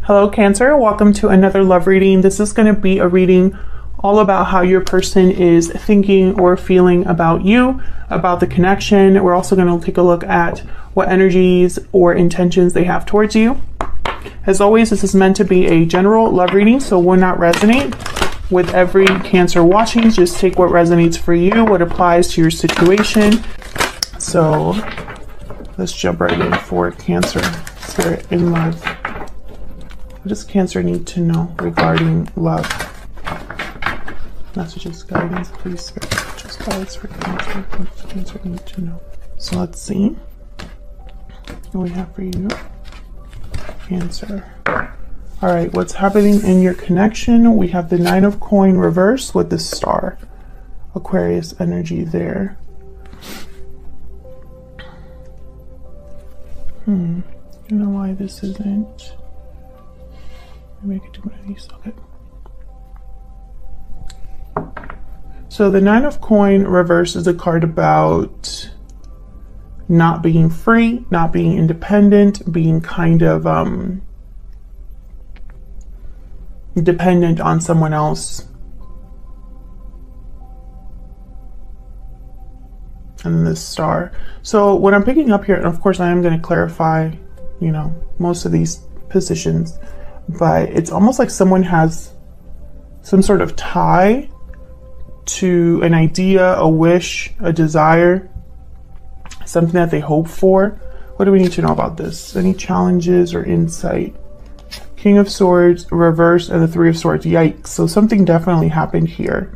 Hello Cancer, welcome to another love reading. This is going to be a reading all about how your person is thinking or feeling about you, about the connection. We're also going to take a look at what energies or intentions they have towards you. As always, this is meant to be a general love reading, so will not resonate with every Cancer watching. Just take what resonates for you, what applies to your situation. So let's jump right in for Cancer, Spirit, in love. What does Cancer need to know regarding love? Messages, guidance, please, Spirit. Just guidance for Cancer. What does Cancer need to know? So let's see what we have for you, Cancer. All right, what's happening in your connection? We have the Nine of Coin reverse with the star. Aquarius energy there. I don't know why this isn't. Maybe I could do one of these. Okay. So the Nine of Coin reverse is a card about not being free, not being independent, being kind of dependent on someone else. And then this star. So what I'm picking up here, and of course I am going to clarify, you know, most of these positions, but it's almost like someone has some sort of tie to an idea, a wish, a desire, something that they hope for. What do we need to know about this? Any challenges or insight? King of Swords, reverse, and the Three of Swords. Yikes. So something definitely happened here.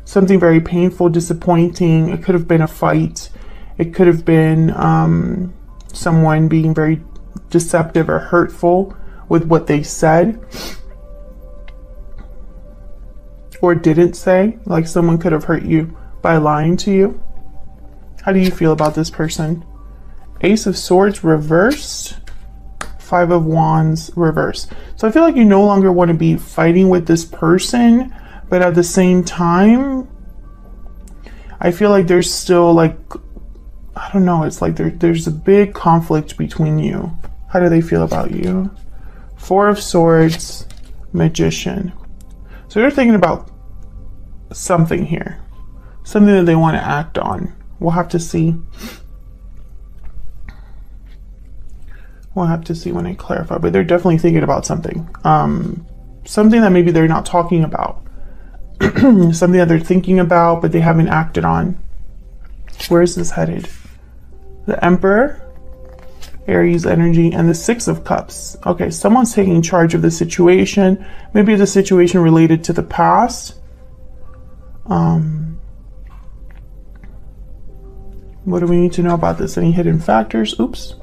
Something very painful, disappointing. It could have been a fight. It could have been someone being very deceptive or hurtful with what they said or didn't say. Like someone could have hurt you by lying to you. How do you feel about this person? Ace of Swords reversed. Five of Wands reverse. So I feel like you no longer want to be fighting with this person, but at the same time, I feel like there's still like, I don't know, it's like there's a big conflict between you. How do they feel about you? Four of Swords, Magician. So they're thinking about something here, something that they want to act on. We'll have to see. We'll have to see when I clarify, but they're definitely thinking about something. Something that maybe they're not talking about. Something that they're thinking about, but they haven't acted on. Where is this headed? The Emperor, Aries energy, and the Six of Cups. Okay, someone's taking charge of the situation. Maybe it's a situation related to the past. What do we need to know about this? Any hidden factors? Oops.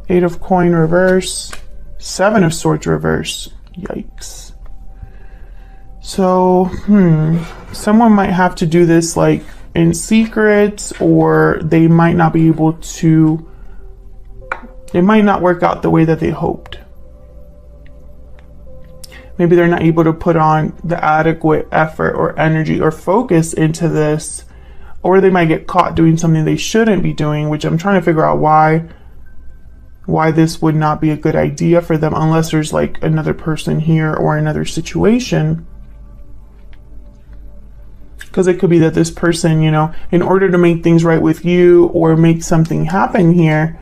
Eight of Coin reverse. Seven of Swords reverse. Yikes. So, someone might have to do this like in secret, or they might not be able to, it might not work out the way that they hoped. Maybe they're not able to put on the adequate effort or energy or focus into this, or they might get caught doing something they shouldn't be doing, which I'm trying to figure out why this would not be a good idea for them, unless there's like another person here or another situation. Because it could be that this person, you know, in order to make things right with you or make something happen here,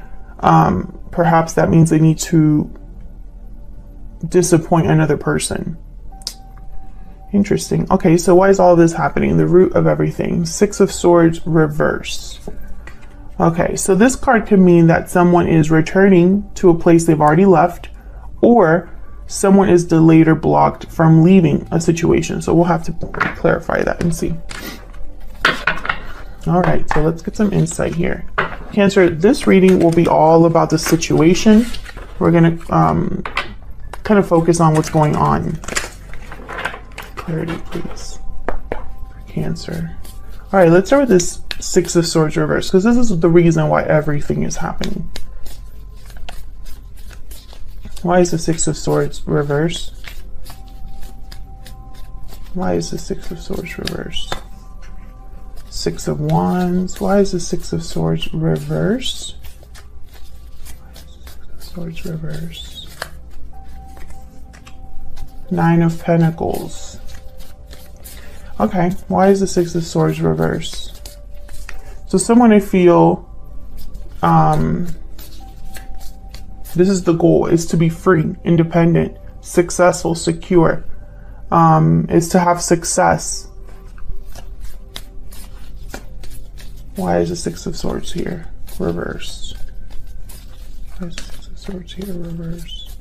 perhaps that means they need to disappoint another person. Interesting. Okay, so why is all this happening? The root of everything. Six of Swords reverse. Okay, so this card could mean that someone is returning to a place they've already left, or someone is delayed or blocked from leaving a situation. So we'll have to clarify that and see. All right, so let's get some insight here. Cancer, this reading will be all about the situation. We're going to kind of focus on what's going on. Clarity, please. Cancer. All right, let's start with this Six of Swords reverse, because this is the reason why everything is happening. Why is the Six of Swords reverse? Why is the Six of Swords reverse? Six of Wands. Why is the Six of Swords reverse? Swords reverse. Nine of Pentacles. Okay, why is the Six of Swords reversed? So someone, I feel, this is the goal, is to be free, independent, successful, secure, is to have success. Why is the Six of Swords here reversed? Why is the Six of Swords here reversed?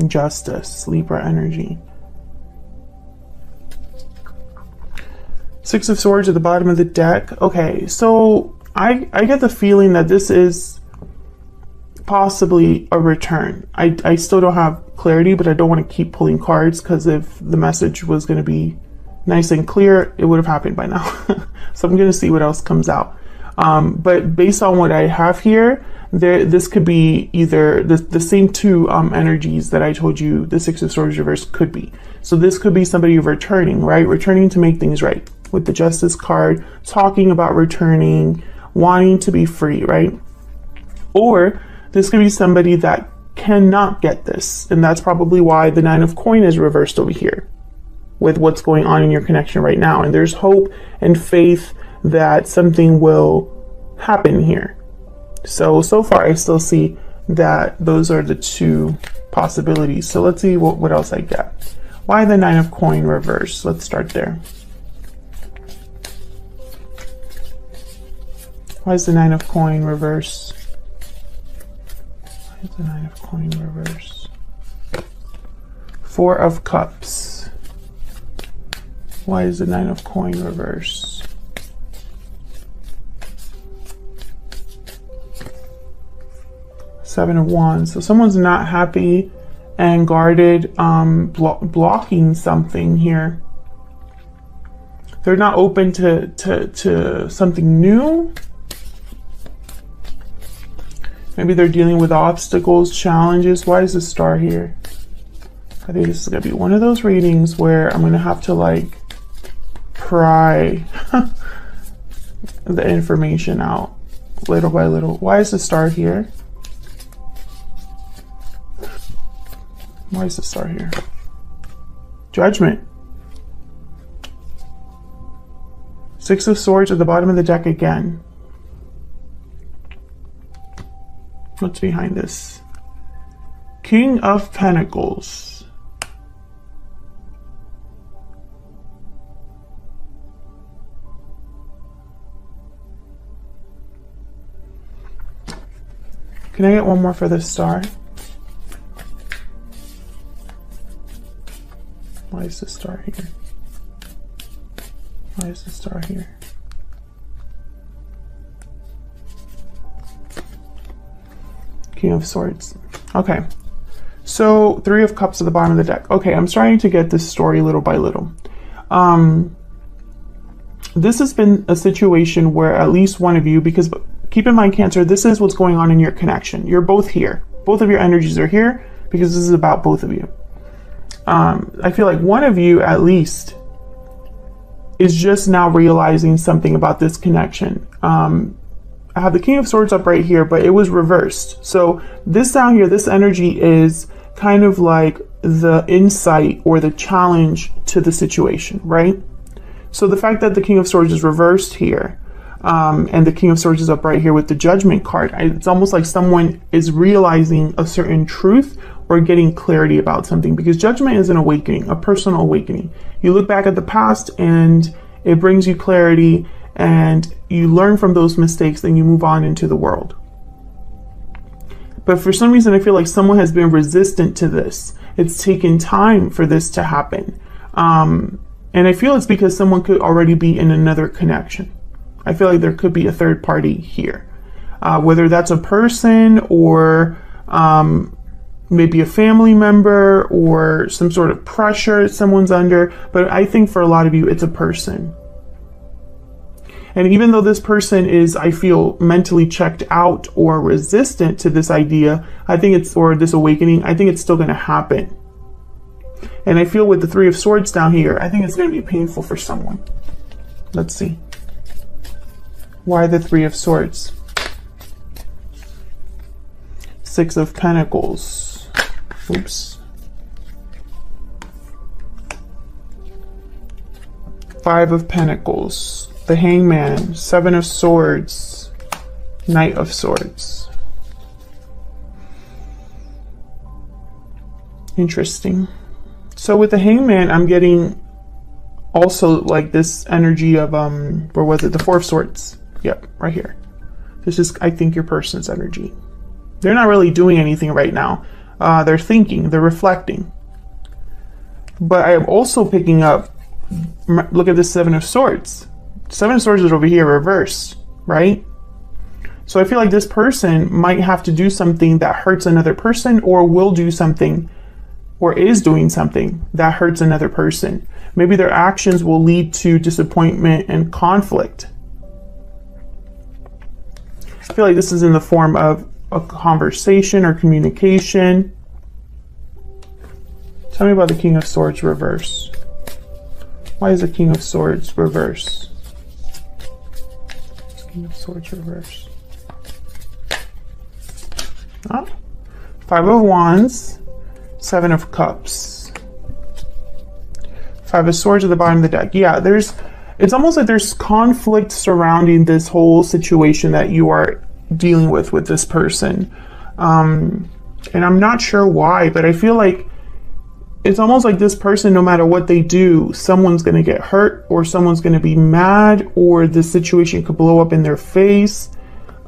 Justice, Libra energy. Six of Swords at the bottom of the deck. Okay, so I get the feeling that this is possibly a return. I still don't have clarity, but I don't want to keep pulling cards, because if the message was going to be nice and clear, it would have happened by now. So I'm going to see what else comes out. But based on what I have here, this could be either the same two energies that I told you the Six of Swords reverse could be. So this could be somebody returning, right? Returning to make things right. With the Justice card, talking about returning, wanting to be free, right? Or this could be somebody that cannot get this. And that's probably why the Nine of Coins is reversed over here with what's going on in your connection right now. And there's hope and faith that something will happen here. So far I still see that those are the two possibilities. So let's see what else I get. Why the Nine of Coins reversed? Let's start there. Why is the Nine of Coins reversed? Why is the Nine of Coins reversed? Four of Cups. Why is the Nine of Coins reversed? Seven of Wands. So someone's not happy and guarded, blocking something here. They're not open to something new. Maybe they're dealing with obstacles, challenges. Why is the Star here? I think this is going to be one of those readings where I'm going to have to like pry the information out little by little. Why is the Star here? Why is the Star here? Judgment. Six of Swords at the bottom of the deck again. What's behind this? King of Pentacles. Can I get one more for the Star? Why is the Star here? Why is the Star here? King of Swords. Okay. So Three of Cups at the bottom of the deck. Okay, I'm starting to get this story little by little. This has been a situation where at least one of you, because keep in mind, Cancer, this is what's going on in your connection. You're both here. Both of your energies are here because this is about both of you. I feel like one of you at least is just now realizing something about this connection. I have the King of Swords up right here, but it was reversed. So this down here, this energy is kind of like the insight or the challenge to the situation, right? So the fact that the King of Swords is reversed here, and the King of Swords is up right here with the Judgment card, it's almost like someone is realizing a certain truth or getting clarity about something, because Judgment is an awakening, a personal awakening. You look back at the past and it brings you clarity, and you learn from those mistakes, then you move on into the world. But for some reason, I feel like someone has been resistant to this. It's taken time for this to happen. And I feel it's because someone could already be in another connection. I feel like there could be a third party here. Whether that's a person or maybe a family member or some sort of pressure someone's under. But I think for a lot of you, it's a person. And even though this person is, I feel, mentally checked out or resistant to this idea, I think it's, or this awakening, I think it's still going to happen. And I feel with the Three of Swords down here, I think it's going to be painful for someone. Let's see. Why the Three of Swords? Six of Pentacles. Oops. Five of Pentacles, the Hangman, Seven of Swords, Knight of Swords. Interesting. So with the Hangman, I'm getting also like this energy of, where was it? The Four of Swords. Yep, right here. This is, I think, your person's energy. They're not really doing anything right now. They're thinking, they're reflecting. But I am also picking up, look at the Seven of Swords. Seven of Swords is over here reversed, right? So I feel like this person might have to do something that hurts another person, or will do something, or is doing something that hurts another person. Maybe their actions will lead to disappointment and conflict. I feel like this is in the form of a conversation or communication. Tell me about the King of Swords reverse. Why is the King of Swords reverse? King of Swords reverse. Ah. Five of Wands, Seven of Cups. Five of Swords at the bottom of the deck. Yeah, it's almost like there's conflict surrounding this whole situation that you are dealing with this person. And I'm not sure why, but I feel like it's almost like this person, no matter what they do, someone's going to get hurt, or someone's going to be mad, or the situation could blow up in their face.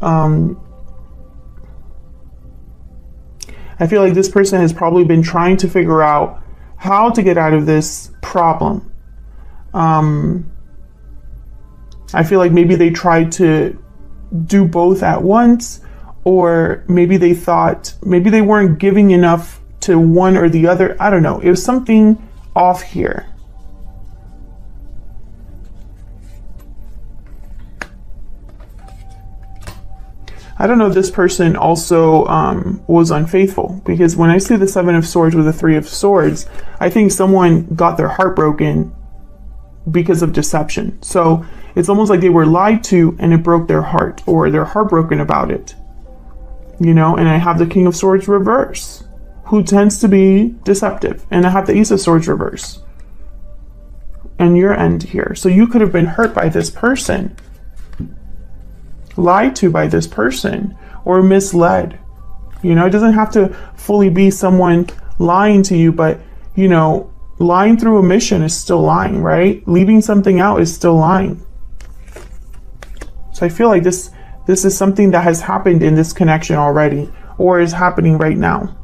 I feel like this person has probably been trying to figure out how to get out of this problem. I feel like maybe they tried to do both at once, or maybe they thought maybe they weren't giving enough to one or the other. I don't know. It was something off here. I don't know if this person also was unfaithful, because when I see the Seven of Swords with the Three of Swords, I think someone got their heart broken because of deception. So it's almost like they were lied to and it broke their heart, or they're heartbroken about it. You know, and I have the King of Swords reverse, who tends to be deceptive. And I have the Ace of Swords reverse. And your end here. So you could have been hurt by this person, lied to by this person, or misled. You know, it doesn't have to fully be someone lying to you, but, you know, lying through omission is still lying, right? Leaving something out is still lying. So I feel like this is something that has happened in this connection already, or is happening right now.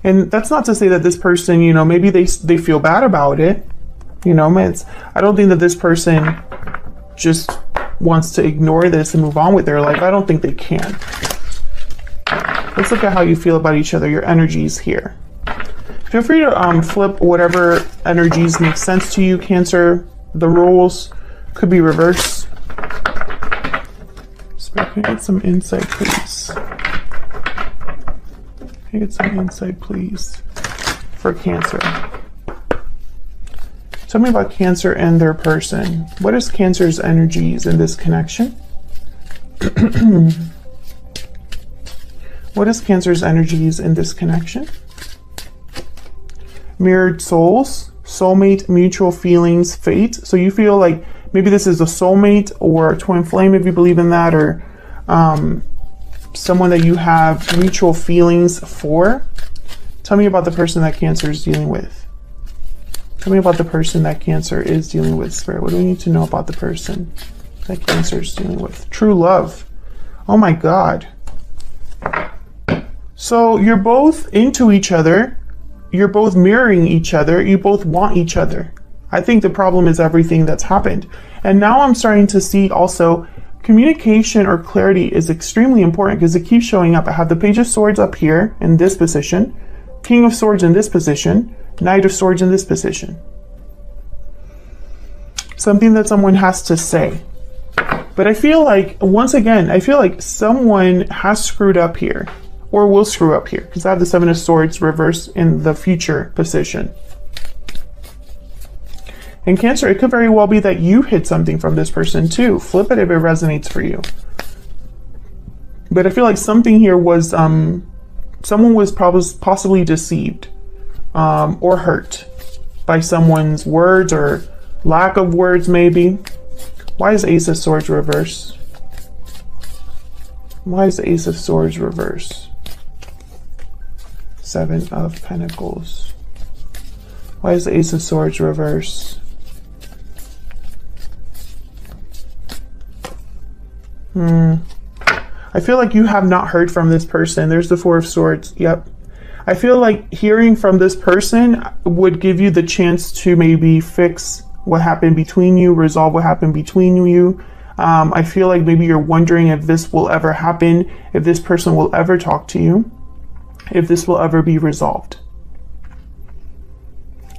And that's not to say that this person, you know, maybe they feel bad about it. You know, I don't think that this person just wants to ignore this and move on with their life. I don't think they can. Let's look at how you feel about each other, your energies here. Feel free to flip whatever energies make sense to you, Cancer. The roles could be reversed. Spirit, can I get some insight, please? Can I get some insight, please, for Cancer? Tell me about Cancer and their person. What is Cancer's energies in this connection? What is Cancer's energies in this connection? Mirrored souls, soulmate, mutual feelings, fate. So you feel like maybe this is a soulmate or a twin flame, if you believe in that, or someone that you have mutual feelings for. Tell me about the person that Cancer is dealing with. Tell me about the person that Cancer is dealing with, Spirit. What do we need to know about the person that Cancer is dealing with? True love. Oh my God. So you're both into each other. You're both mirroring each other. You both want each other. I think the problem is everything that's happened. And now I'm starting to see also communication or clarity is extremely important, because it keeps showing up. I have the Page of Swords up here in this position, King of Swords in this position, Knight of Swords in this position. Something that someone has to say. But I feel like, once again, I feel like someone has screwed up here, or will screw up here, because I have the Seven of Swords reversed in the future position. And Cancer, it could very well be that you hid something from this person too. Flip it if it resonates for you. But I feel like something here was, someone was possibly deceived or hurt by someone's words or lack of words maybe. Why is the Ace of Swords reverse? Why is the Ace of Swords reverse? Seven of Pentacles. Why is the Ace of Swords reverse? I feel like you have not heard from this person. There's the Four of Swords. Yep. I feel like hearing from this person would give you the chance to maybe fix what happened between you, resolve what happened between you. I feel like maybe you're wondering if this will ever happen, if this person will ever talk to you, if this will ever be resolved.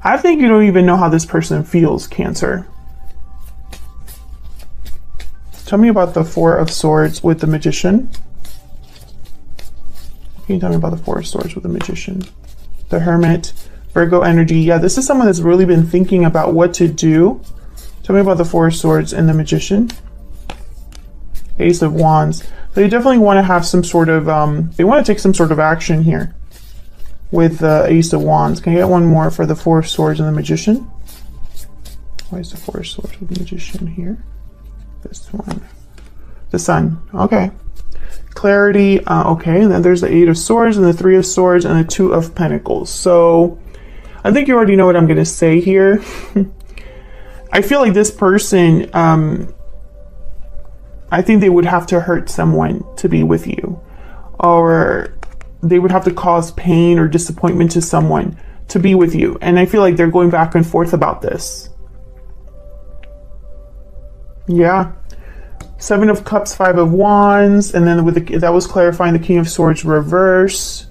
I think you don't even know how this person feels, Cancer. Tell me about the Four of Swords with the Magician. Can you tell me about the Four of Swords with the Magician? The Hermit, Virgo energy. Yeah, this is someone that's really been thinking about what to do. Tell me about the Four of Swords and the Magician. Ace of Wands. So you definitely want to have some sort of, they want to take some sort of action here with the Ace of Wands. Can I get one more for the Four of Swords and the Magician? Why is the Four of Swords with the Magician here? This one. The Sun. Okay. Clarity. Okay. And then there's the Eight of Swords and the Three of Swords and the Two of Pentacles. So I think you already know what I'm going to say here. I feel like this person, I think they would have to hurt someone to be with you, or they would have to cause pain or disappointment to someone to be with you. And I feel like they're going back and forth about this. Yeah. Seven of Cups, Five of Wands, and then with the, that was clarifying the King of Swords reverse.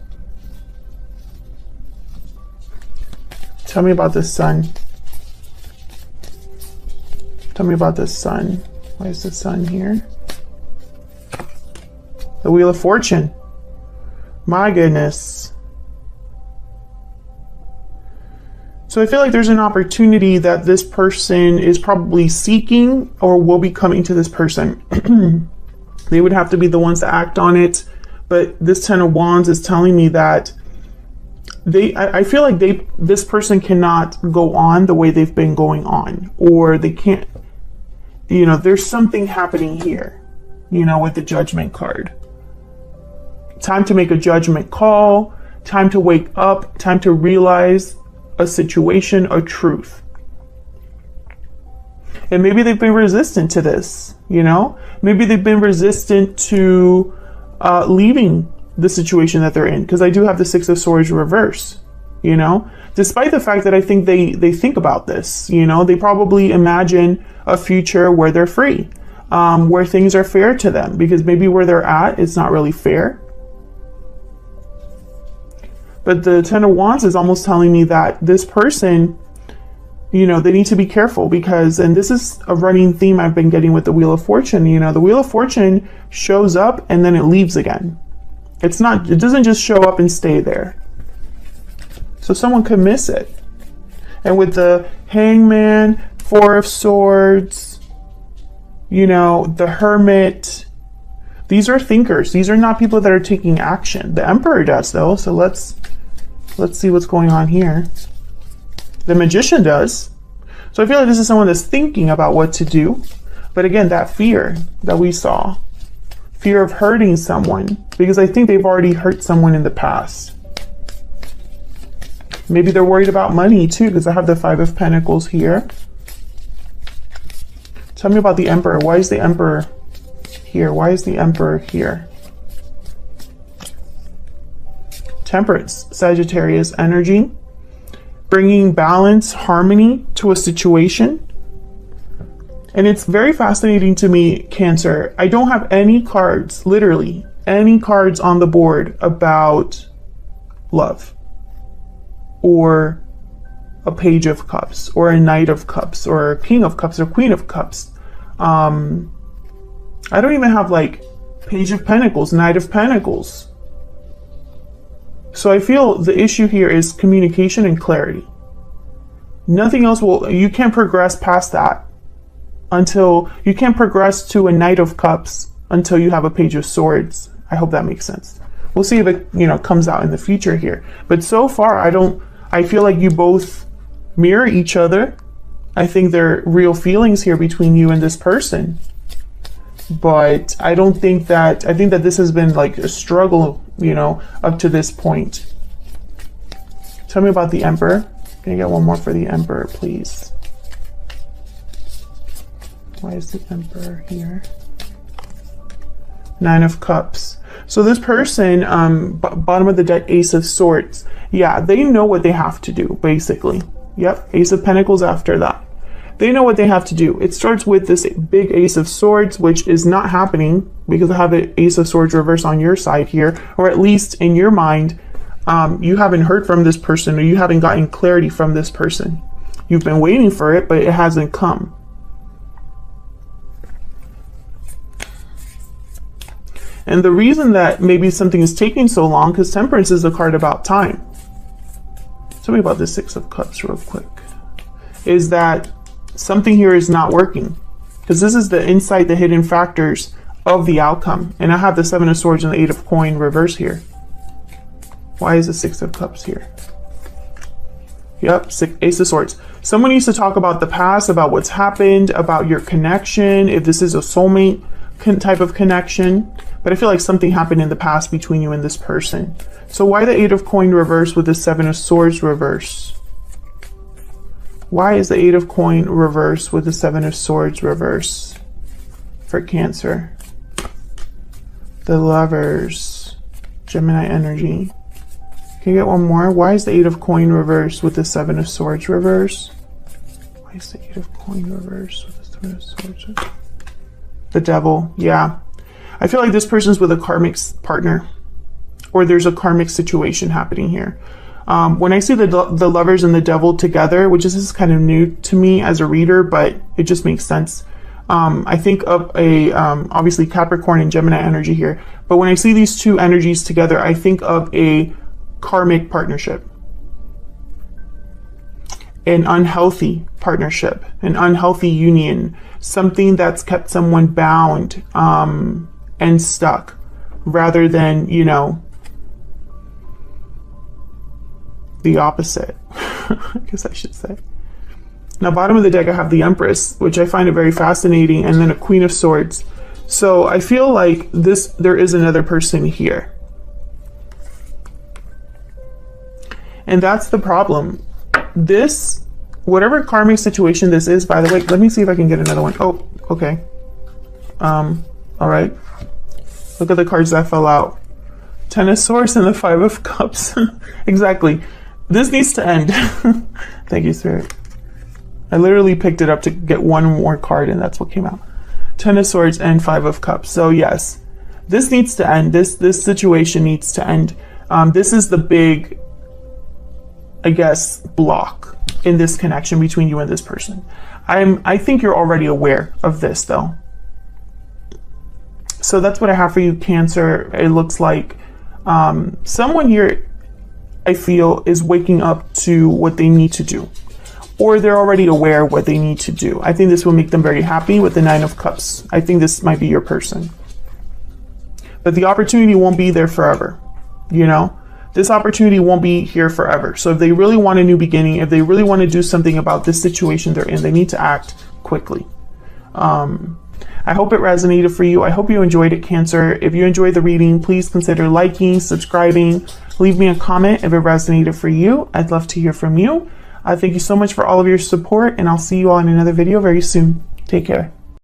Tell me about the Sun. Tell me about the Sun. Why is the Sun here? The Wheel of Fortune. My goodness. So I feel like there's an opportunity that this person is probably seeking or will be coming to this person. They would have to be the ones to act on it. But this Ten of Wands is telling me that I feel like this person cannot go on the way they've been going on, or they can't, you know, there's something happening here, you know, with the Judgment card. Time to make a judgment call, time to wake up, time to realize a situation, a truth. And maybe they've been resistant to this, you know? Maybe they've been resistant to leaving the situation that they're in, because I do have the Six of Swords reverse, you know? Despite the fact that I think they think about this, you know? They probably imagine a future where they're free, where things are fair to them, because maybe where they're at, it's not really fair. But the Ten of Wands is almost telling me that this person, you know, they need to be careful because, and this is a running theme I've been getting with the Wheel of Fortune, you know, the Wheel of Fortune shows up and then it leaves again. It doesn't just show up and stay there. So someone could miss it. And with the Hangman, Four of Swords, you know, the Hermit, these are thinkers. These are not people that are taking action. The Emperor does though, so let's see what's going on here. The Magician does. So I feel like this is someone that's thinking about what to do. But again, that fear that we saw, fear of hurting someone, because I think they've already hurt someone in the past. Maybe they're worried about money too, because I have the Five of Pentacles here. Tell me about the Emperor. Why is the Emperor here? Why is the Emperor here? Temperance, Sagittarius energy, bringing balance, harmony to a situation. And it's very fascinating to me, Cancer. I don't have any cards, literally any cards on the board about love, or a Page of Cups, or a Knight of Cups, or a King of Cups, or Queen of Cups. I don't even have like Page of Pentacles, Knight of Pentacles. So I feel the issue here is communication and clarity. Nothing else you can't progress past that until, you can't progress to a Knight of Cups until you have a Page of Swords I hope that makes sense. We'll see if it, you know, comes out in the future here. But so far, I feel like you both mirror each other. I think there are real feelings here between you and this person. But I think that this has been like a struggle, you know, up to this point. Tell me about the Emperor. Can I get one more for the Emperor, please? Why is the Emperor here? Nine of Cups. So this person, bottom of the deck, Ace of Swords. Yeah, they know what they have to do, basically. Yep, Ace of Pentacles after that. They know what they have to do. It starts with this big Ace of Swords, which is not happening because I have an Ace of Swords reverse on your side here, or at least in your mind, you haven't heard from this person, or you haven't gotten clarity from this person. You've been waiting for it, but it hasn't come. And the reason that maybe something is taking so long, because Temperance is a card about time. Tell me about the Six of Cups real quick. Is that something here is not working, because this is the insight, the hidden factors of the outcome. And I have the Seven of Swords and the Eight of Coin reverse here. Why is the Six of Cups here? Yep, Ace of Swords. Someone needs to talk about the past, about what's happened, about your connection, if this is a soulmate type of connection. But I feel like something happened in the past between you and this person. So why the Eight of Coin reverse with the Seven of Swords reverse? Why is the Eight of Coin reverse with the Seven of Swords reverse for Cancer? The Lovers, Gemini energy. Can you get one more? Why is the Eight of Coin reverse with the Seven of Swords reverse? Why is the Eight of Coin reverse with the Seven of Swords reverse? The Devil, yeah. I feel like this person's with a karmic partner, or there's a karmic situation happening here. When I see the Lovers and the Devil together, which is kind of new to me as a reader, but it just makes sense. I think of a, obviously Capricorn and Gemini energy here. But when I see these two energies together, I think of a karmic partnership. An unhealthy partnership, an unhealthy union, something that's kept someone bound and stuck, rather than, you know, the opposite, I guess I should say. Now, bottom of the deck, I have the Empress, which I find it very fascinating, and then a Queen of Swords. So I feel like there is another person here. And that's the problem. This, whatever karmic situation this is, by the way, let me see if I can get another one. Oh, okay. All right. Look at the cards that fell out. Ten of Swords and the Five of Cups. Exactly. This needs to end. Thank you, Spirit. I literally picked it up to get one more card, and that's what came out. Ten of Swords and Five of Cups. So yes, this needs to end. This situation needs to end. This is the big, I guess, block in this connection between you and this person. I think you're already aware of this, though. So that's what I have for you, Cancer. It looks like someone here, I feel, is waking up to what they need to do, or they're already aware of what they need to do. I think this will make them very happy with the Nine of Cups. I think this might be your person. But the opportunity won't be there forever, you know? This opportunity won't be here forever. So if they really want a new beginning, if they really want to do something about this situation they're in, they need to act quickly. I hope it resonated for you. I hope you enjoyed it, Cancer. If you enjoyed the reading, please consider liking, subscribing, leave me a comment if it resonated for you. I'd love to hear from you. Thank you so much for all of your support, and I'll see you all in another video very soon. Take care.